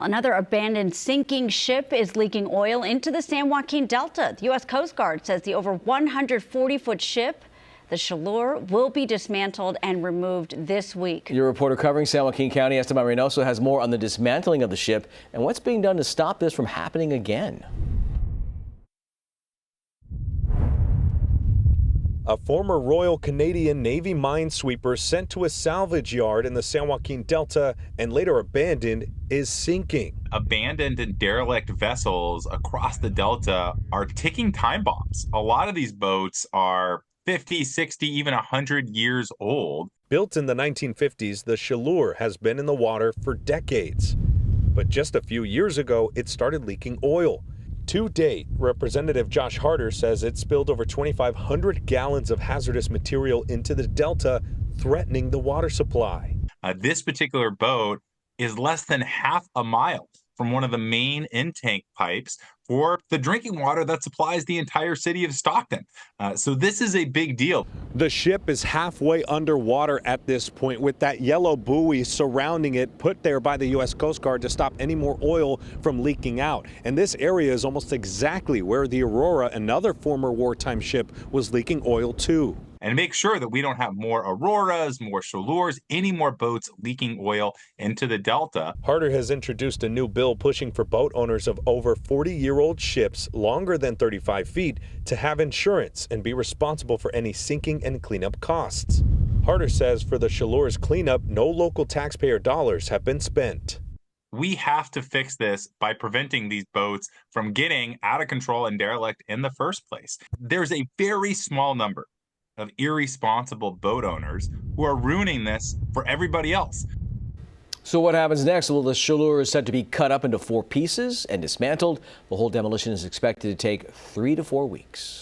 Another abandoned sinking ship is leaking oil into the San Joaquin Delta. The U.S. Coast Guard says the over 140-foot ship, the Chaleur, will be dismantled and removed this week. Your reporter covering San Joaquin County, Esteban Reynoso, has more on the dismantling of the ship and what's being done to stop this from happening again. A former Royal Canadian Navy minesweeper sent to a salvage yard in the San Joaquin Delta and later abandoned is sinking. Abandoned and derelict vessels across the Delta are ticking time bombs. A lot of these boats are 50, 60, even 100 years old. Built in the 1950s, the Chaleur has been in the water for decades. But just a few years ago, it started leaking oil. To date, Representative Josh Harder says it spilled over 2,500 gallons of hazardous material into the Delta, threatening the water supply. This particular boat is less than half a mile from one of the main intake pipes for the drinking water that supplies the entire city of Stockton. So this is a big deal. The ship is halfway underwater at this point, with that yellow buoy surrounding it, put there by the U.S. Coast Guard to stop any more oil from leaking out. And this area is almost exactly where the Aurora, another former wartime ship, was leaking oil too. And make sure that we don't have more Auroras, more Chaleurs, any more boats leaking oil into the Delta. Harder has introduced a new bill pushing for boat owners of over 40-year-old ships longer than 35 feet to have insurance and be responsible for any sinking and cleanup costs. Harder says for the Chaleur's cleanup, no local taxpayer dollars have been spent. We have to fix this by preventing these boats from getting out of control and derelict in the first place. There's a very small number of irresponsible boat owners who are ruining this for everybody else. So what happens next? Well, the Chaleur is said to be cut up into 4 pieces and dismantled. The whole demolition is expected to take 3 to 4 weeks.